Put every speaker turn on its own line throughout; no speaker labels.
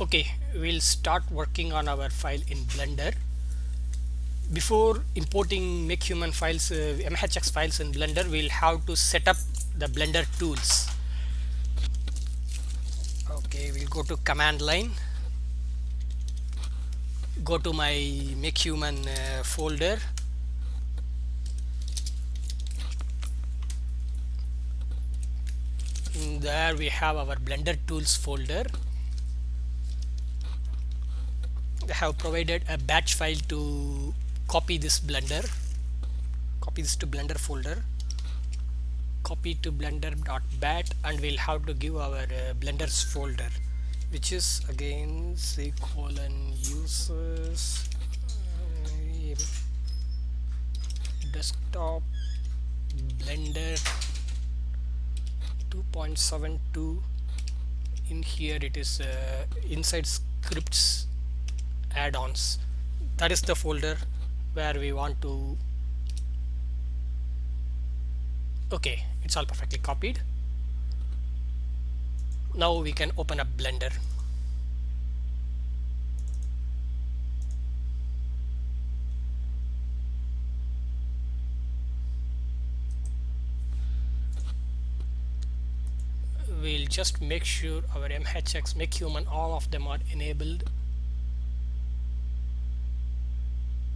Okay, we'll start working on our file in Blender. Before importing MakeHuman files, MHX files in Blender, we'll have to set up the Blender tools. Okay, we'll go to command line, go to my MakeHuman folder. In there we have our Blender tools folder. I have provided a batch file to copy this to Blender folder. Copy to blender.bat, and we'll have to give our blenders folder, which is again users desktop blender 2.72. in here it is inside scripts add-ons. That is the folder where we want to. Okay, it's all perfectly copied. Now we can open up Blender. We'll just make sure our MHX, MakeHuman, all of them are enabled.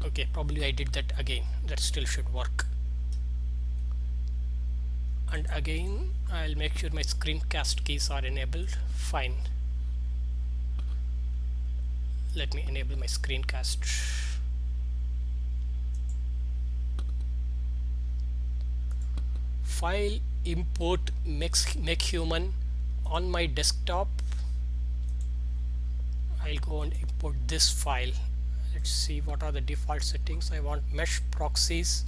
Okay, probably I did that again. That still should work. And again I'll make sure my screencast keys are enabled. Fine. Let me enable my screencast. File, import MakeHuman on my desktop. I'll go and import this file. Let's see what are the default settings. I want mesh proxies,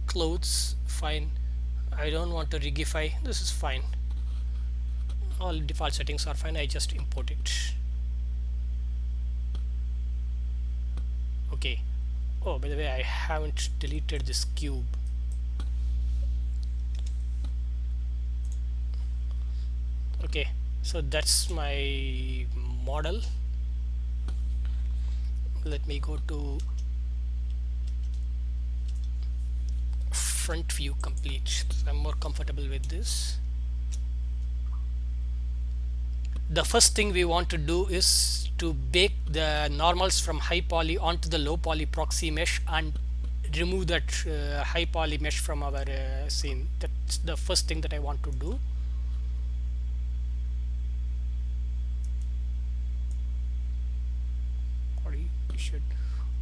clothes. Fine. I don't want to rigify. This is fine. All default settings are fine. I just import it. Okay. Oh, by the way, I haven't deleted this cube. Okay, so that's my model. Let me go to front view complete. I'm more comfortable with this. The first thing we want to do is to bake the normals from high poly onto the low poly proxy mesh and remove that high poly mesh from our scene. That's the first thing that I want to do.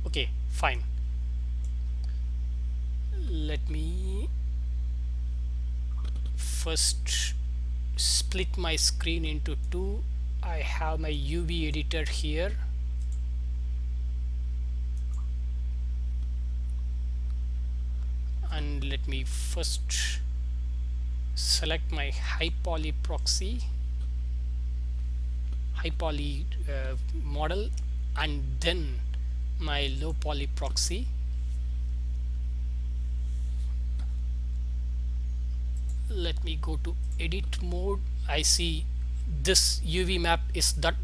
Okay, fine. Let me first split my screen into two. I have my UV editor here. And let me first select my high poly proxy, high poly model, and then my low poly proxy. Let me go to edit mode. I see this UV map is that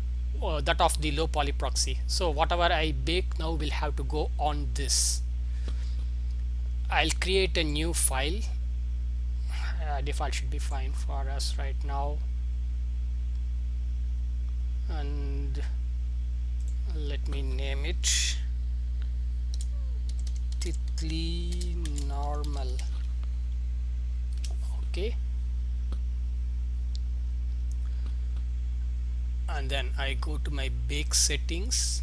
of the low poly proxy. So whatever I bake now will have to go on this. I'll create a new file. Default should be fine for us right now. And let me name it Titli normal. Okay, and then I go to my bake settings.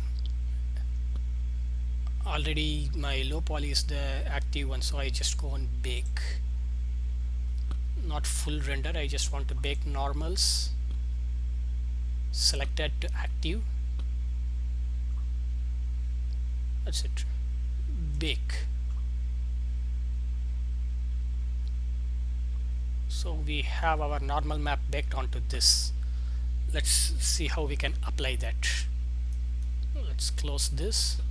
Already my low poly is the active one, so I just go on bake, not full render. I just want to bake normals. Selected to active. That's it. Bake. So we have our normal map baked onto this. Let's see how we can apply that. Let's close this.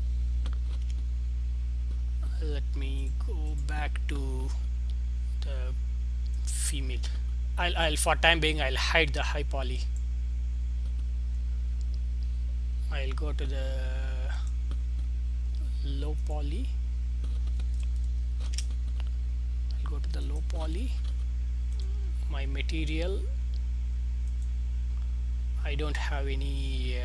Let me go back to the female. I'll for time being I'll hide the high poly. I'll go to the low poly. I'll go to the low poly. My material, I don't have any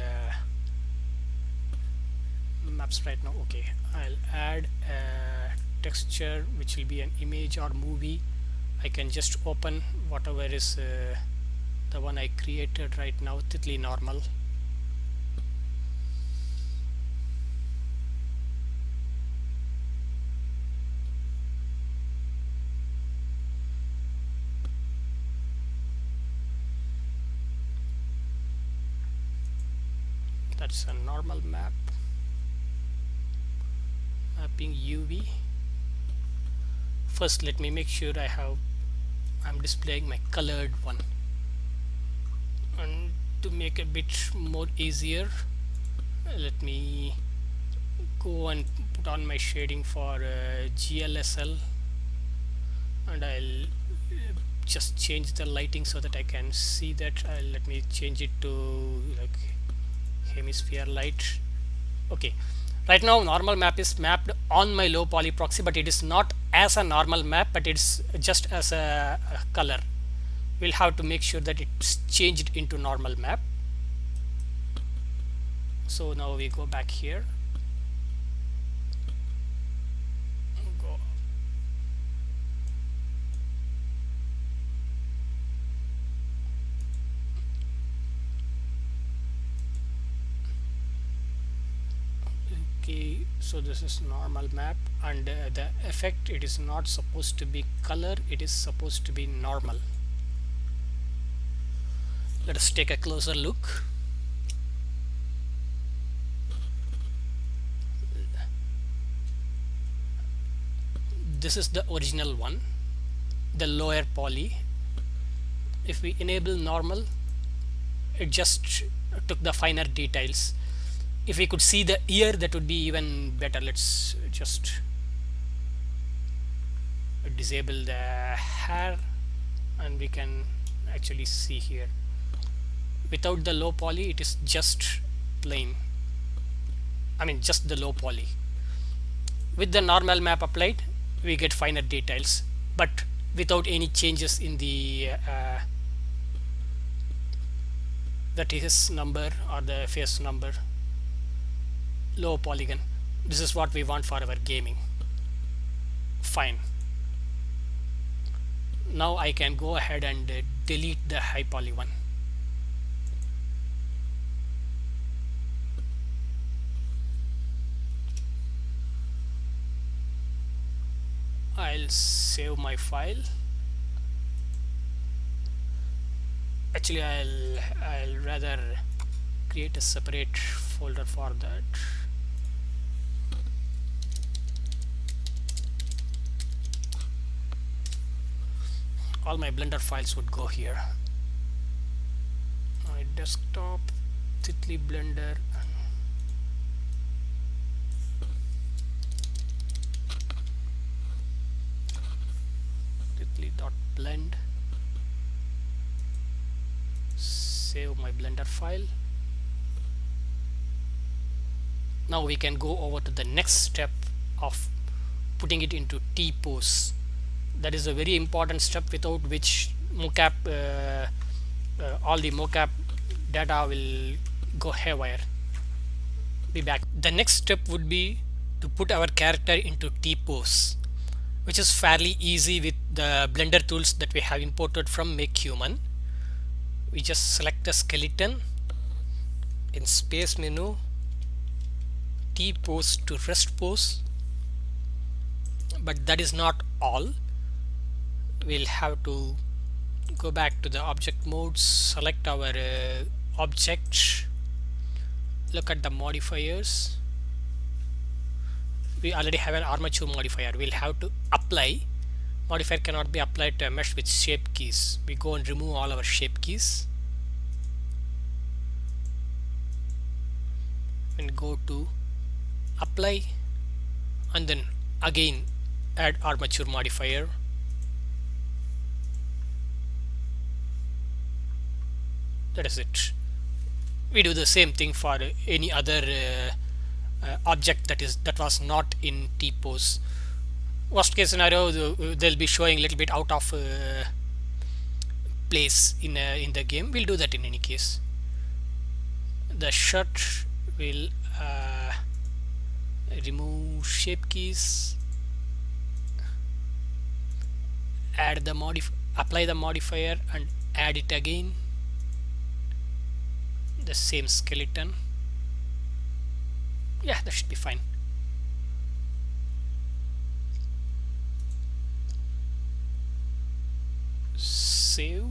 maps right now. Okay, I'll add a texture which will be an image or movie. I can just open whatever is the one I created right now, Titli normal. That's a normal map. Mapping UV. First let me make sure I'm displaying my colored one, and to make a bit more easier, let me go and put on my shading for GLSL, and I'll just change the lighting so that I can see that. Let me change it to like hemisphere light. Okay, right now normal map is mapped on my low poly proxy, but it is not as a normal map, but it's just as a color. We'll have to make sure that it's changed into normal map. So now we go back here, go okay. So this is normal map, and the effect, it is not supposed to be color, it is supposed to be normal. Let us take a closer look. This is the original one, the lower poly. If we enable normal, it just took the finer details. If we could see the ear, that would be even better. Let's just disable the hair, and we can actually see here. Without the low poly, it is just plain, I mean just the low poly. With the normal map applied, we get finer details, but without any changes in the TS number or the face number. Low polygon, this is what we want for our gaming. Fine. Now I can go ahead and delete the high poly one. I'll save my file. Actually, I'll rather create a separate folder for that. All my Blender files would go here. My desktop, Titli Blender, Titli.blend. Save my Blender file. Now we can go over to the next step of putting it into tpose. That is a very important step, without which mocap, all the mocap data will go haywire. Be back. The next step would be to put our character into tpose, which is fairly easy with the Blender tools that we have imported from MakeHuman. We just select the skeleton, in space menu, tpose to rest pose. But that is not all. We'll have to go back to the object mode, select our object, look at the modifiers. We already have an armature modifier. We'll have to apply. Modifier cannot be applied to a mesh with shape keys. We go and remove all our shape keys and go to apply, and then again add armature modifier. That is it. We do the same thing for any other object that was not in tpose. Worst case scenario, they'll be showing a little bit out of place in the game. We'll do that in any case. The shirt will remove shape keys, add the apply the modifier and add it again, the same skeleton. Yeah, that should be fine. Save.